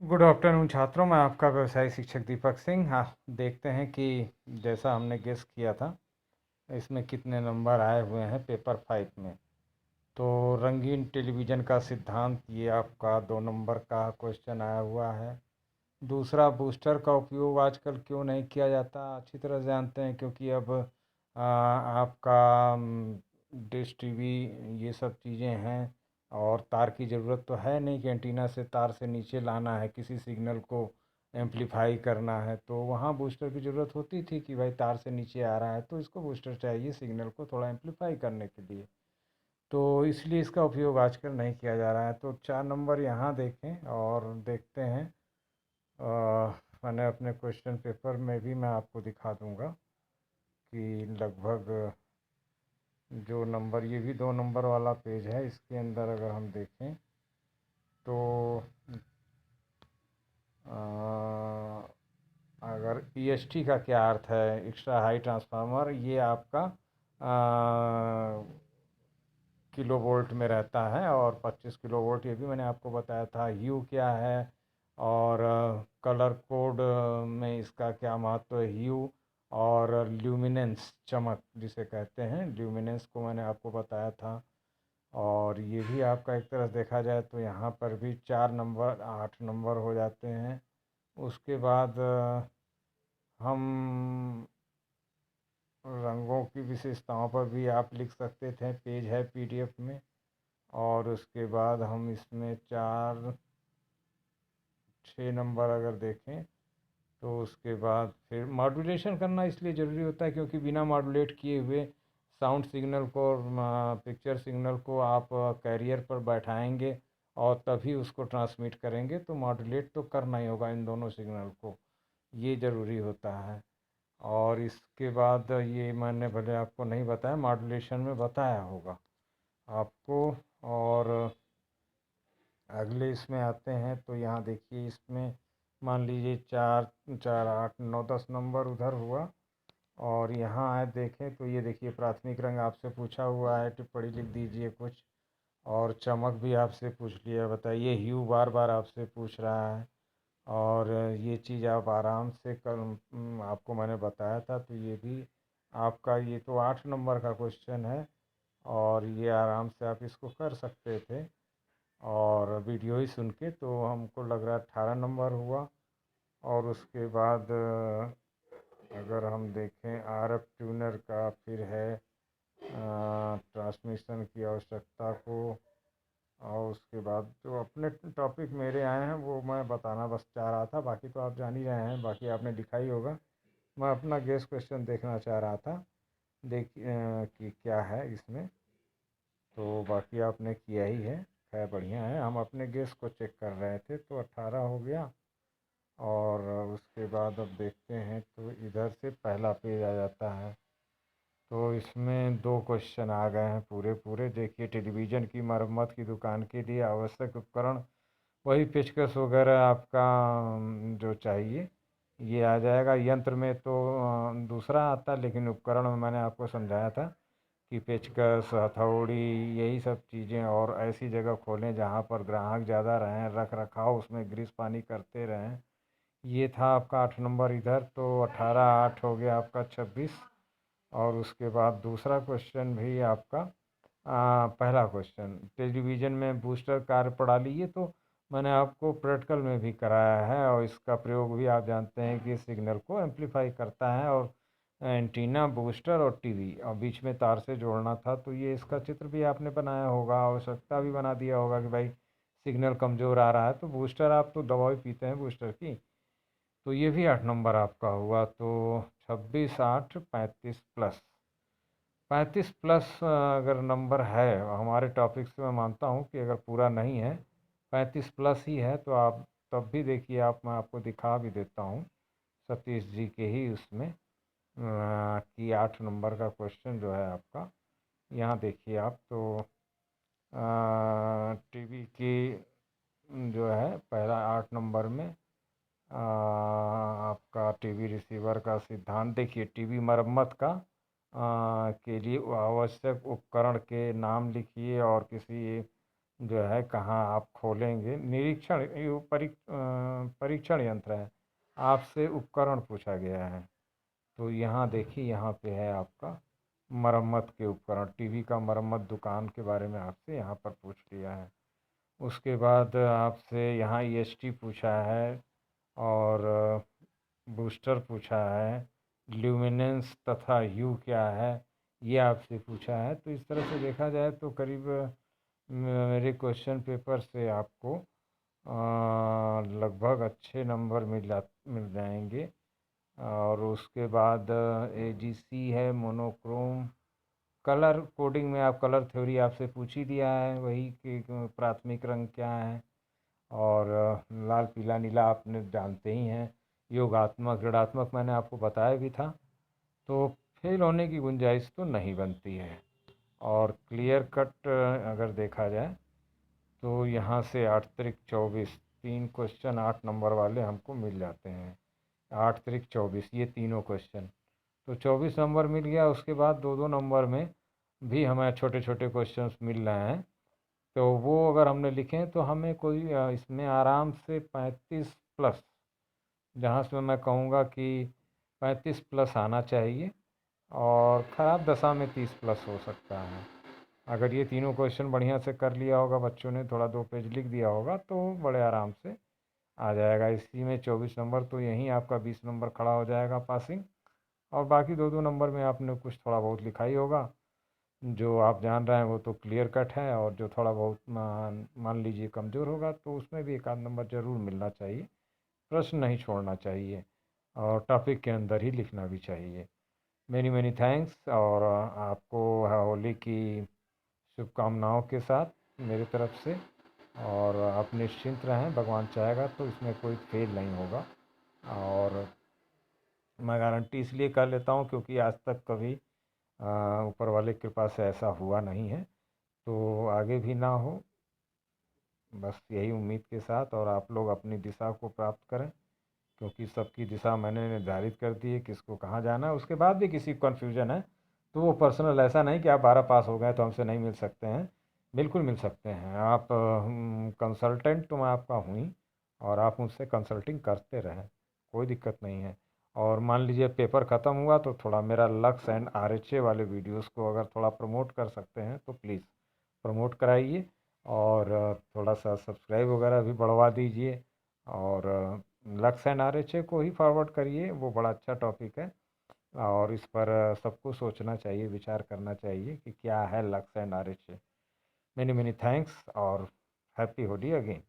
Good afternoon छात्रों, मैं आपका व्यवसाय शिक्षक दीपक सिंह। हाँ, देखते हैं कि जैसा हमने गेस किया था इसमें कितने नंबर आए हुए हैं पेपर 5 में। तो रंगीन टेलीविज़न का सिद्धांत, ये आपका 2 नंबर का क्वेश्चन आया हुआ है। दूसरा, बूस्टर का उपयोग आजकल क्यों नहीं किया जाता, अच्छी तरह जानते हैं, क्योंकि अब आपका डिश टीवी ये सब चीज़ें हैं और तार की ज़रूरत तो है नहीं कि एंटीना से तार से नीचे लाना है, किसी सिग्नल को एम्पलीफाई करना है तो वहाँ बूस्टर की ज़रूरत होती थी कि भाई तार से नीचे आ रहा है तो इसको बूस्टर चाहिए सिग्नल को थोड़ा एम्पलीफाई करने के लिए। तो इसलिए इसका उपयोग आजकल नहीं किया जा रहा है। तो 4 नंबर यहाँ देखें और देखते हैं। मैंने अपने क्वेश्चन पेपर में भी मैं आपको दिखा दूंगा कि लगभग जो नंबर, ये भी 2 नंबर वाला पेज है, इसके अंदर अगर हम देखें तो अगर ईएसटी का क्या अर्थ है, एक्स्ट्रा हाई ट्रांसफार्मर, ये आपका किलो वोल्ट में रहता है और 25 किलो वोल्ट ये भी मैंने आपको बताया था। यू क्या है और कलर कोड में इसका क्या महत्व है, ह्यू और ल्यूमिनेंस, चमक जिसे कहते हैं, ल्यूमिनेंस को मैंने आपको बताया था। और ये भी आपका एक तरह से देखा जाए तो यहाँ पर भी 4 नंबर 8 नंबर हो जाते हैं। उसके बाद हम रंगों की विशेषताओं पर भी आप लिख सकते थे, पेज है पीडीएफ में। और उसके बाद हम इसमें 4 6 नंबर अगर देखें तो उसके बाद फिर मॉड्यूलेशन करना इसलिए ज़रूरी होता है क्योंकि बिना मॉड्यूलेट किए हुए साउंड सिग्नल को और पिक्चर सिग्नल को आप कैरियर पर बैठाएंगे और तभी उसको ट्रांसमिट करेंगे, तो मॉड्यूलेट तो करना ही होगा इन दोनों सिग्नल को, ये ज़रूरी होता है। और इसके बाद ये मैंने भले आपको नहीं बताया, मॉड्यूलेशन में बताया होगा आपको। और अगले इसमें आते हैं तो यहाँ देखिए, इसमें मान लीजिए 4 4 8 9 10 नंबर उधर हुआ। और यहाँ आए देखें तो ये देखिए, प्राथमिक रंग आपसे पूछा हुआ है, टिप्पणी लिख दीजिए कुछ। और चमक भी आपसे पूछ लिया, बताइए। ह्यू बार बार आपसे पूछ रहा है और ये चीज़ आप आराम से कल आपको मैंने बताया था, तो ये भी आपका, ये तो 8 नंबर का क्वेश्चन है और ये आराम से आप इसको कर सकते थे। और वीडियो ही सुन के तो हमको लग रहा है 18 नंबर हुआ। और उसके बाद अगर हम देखें आरएफ ट्यूनर का फिर है ट्रांसमिशन की आवश्यकता को। और उसके बाद जो अपने टॉपिक मेरे आए हैं वो मैं बताना बस चाह रहा था, बाकी तो आप जान ही रहे हैं, बाकी आपने लिखा ही होगा। मैं अपना गेस क्वेश्चन देखना चाह रहा था, देख कि क्या है इसमें। तो बाकी आपने किया ही है, खैर बढ़िया है। हम अपने गेस को चेक कर रहे थे तो 18 हो गया। और उसके बाद अब देखते हैं तो इधर से पहला पेज आ जाता है। तो इसमें 2 क्वेश्चन आ गए हैं पूरे पूरे। देखिए, टेलीविज़न की मरम्मत की दुकान के लिए आवश्यक उपकरण, वही पेचकस वगैरह आपका जो चाहिए ये आ जाएगा। यंत्र में तो दूसरा आता, लेकिन उपकरण में मैंने आपको समझाया था कि पेचकस, हथौड़ी, यही सब चीज़ें। और ऐसी जगह खोलें जहाँ पर ग्राहक ज़्यादा रहें, रख रखाव उसमें ग्रीस पानी करते रहें। ये था आपका 8 नंबर इधर। तो 18 8 हो गया आपका 26। और उसके बाद दूसरा क्वेश्चन भी आपका पहला क्वेश्चन, टेलीविज़न में बूस्टर कार्यप्रणाली, ये तो मैंने आपको प्रैक्टिकल में भी कराया है और इसका प्रयोग भी आप जानते हैं कि सिग्नल को एम्पलीफाई करता है। और एंटीना, बूस्टर और टीवी और बीच में तार से जोड़ना था, तो ये इसका चित्र भी आपने बनाया होगा, आवश्यकता भी बना दिया होगा कि भाई सिग्नल कमज़ोर आ रहा है तो बूस्टर, आप तो दवा भी पीते हैं बूस्टर की। तो ये भी 8 नंबर आपका हुआ। तो 26 8 35 प्लस, 35 प्लस अगर नंबर है हमारे टॉपिक से, मैं मानता हूँ कि अगर पूरा नहीं है 35 प्लस ही है तो आप तब भी देखिए, आप मैं आपको दिखा भी देता हूँ सतीश जी के ही उसमें कि 8 नंबर का क्वेश्चन जो है आपका, यहाँ देखिए आप तो टीवी की जो है पहला 8 नंबर में आपका टीवी रिसीवर का सिद्धांत देखिए, टीवी मरम्मत का के लिए आवश्यक उपकरण के नाम लिखिए और किसी जो है कहाँ आप खोलेंगे। निरीक्षण परीक्षण यंत्र है, आपसे उपकरण पूछा गया है। तो यहाँ देखिए, यहाँ पे है आपका मरम्मत के उपकरण। टीवी का मरम्मत दुकान के बारे में आपसे यहाँ पर पूछ लिया है। उसके बाद आपसे यहाँ ईएसटी पूछा है और बूस्टर पूछा है, ल्यूमिनेंस तथा यू क्या है ये आपसे पूछा है। तो इस तरह से देखा जाए तो करीब मेरे क्वेश्चन पेपर से आपको लगभग अच्छे नंबर मिल जाएंगे। और उसके बाद एजीसी है, मोनोक्रोम। कलर कोडिंग में आप कलर थ्योरी आपसे पूछ ही दिया है, वही कि प्राथमिक रंग क्या है। और लाल पीला नीला आपने जानते ही हैं। योगात्मक ऋणात्मक मैंने आपको बताया भी था। तो फेल होने की गुंजाइश तो नहीं बनती है। और क्लियर कट अगर देखा जाए तो यहाँ से 8 त्रिक 24, 3 क्वेश्चन 8 नंबर वाले हमको मिल जाते हैं। 8 त्रिक 24 ये तीनों क्वेश्चन, तो 24 नंबर मिल गया। उसके बाद दो दो नंबर में भी हमें छोटे छोटे क्वेश्चंस मिल रहे हैं। तो वो अगर हमने लिखे तो हमें कोई इसमें आराम से 35 प्लस, जहाँ से मैं कहूँगा कि 35 प्लस आना चाहिए। और ख़राब दशा में 30 प्लस हो सकता है। अगर ये तीनों क्वेश्चन बढ़िया से कर लिया होगा बच्चों ने, थोड़ा 2 पेज लिख दिया होगा तो बड़े आराम से आ जाएगा। इसी में 24 नंबर तो यहीं आपका 20 नंबर खड़ा हो जाएगा पासिंग। और बाकी दो दो नंबर में आपने कुछ थोड़ा बहुत लिखा ही होगा। जो आप जान रहे हैं वो तो क्लियर कट है, और जो थोड़ा बहुत मान लीजिए कमज़ोर होगा तो उसमें भी एक आध नंबर ज़रूर मिलना चाहिए। प्रश्न नहीं छोड़ना चाहिए और टॉपिक के अंदर ही लिखना भी चाहिए। Many many thanks. और आपको होली की शुभकामनाओं के साथ मेरी तरफ से। और आप निश्चिंत रहें, भगवान चाहेगा तो इसमें कोई फेल नहीं होगा। और मैं गारंटी इसलिए कर लेता हूँ क्योंकि आज तक कभी ऊपर वाले की कृपा से ऐसा हुआ नहीं है। तो आगे भी ना हो, बस यही उम्मीद के साथ। और आप लोग अपनी दिशा को प्राप्त करें, क्योंकि सबकी दिशा मैंने निर्धारित कर दी है किसको कहाँ जाना है। उसके बाद भी किसी को कन्फ्यूजन है तो वो पर्सनल, ऐसा नहीं कि आप 12 पास हो गए तो हमसे नहीं मिल सकते हैं। बिल्कुल मिल सकते हैं आप। कंसल्टेंट तो मैं आपका हूँ ही, और आप मुझसे कंसल्टिंग करते रहें, कोई दिक्कत नहीं है। और मान लीजिए पेपर ख़त्म हुआ तो थोड़ा मेरा लक्स एंड आरएचए वाले वीडियोस को अगर थोड़ा प्रमोट कर सकते हैं तो प्लीज़ प्रमोट कराइए। और थोड़ा सा सब्सक्राइब वगैरह भी बढ़वा दीजिए। और लक्स एंड आरएचए को ही फॉरवर्ड करिए, वो बड़ा अच्छा टॉपिक है। और इस पर सबको सोचना चाहिए, विचार करना चाहिए कि क्या है lux and RHA. Many many thanks और हैप्पी होली अगेन।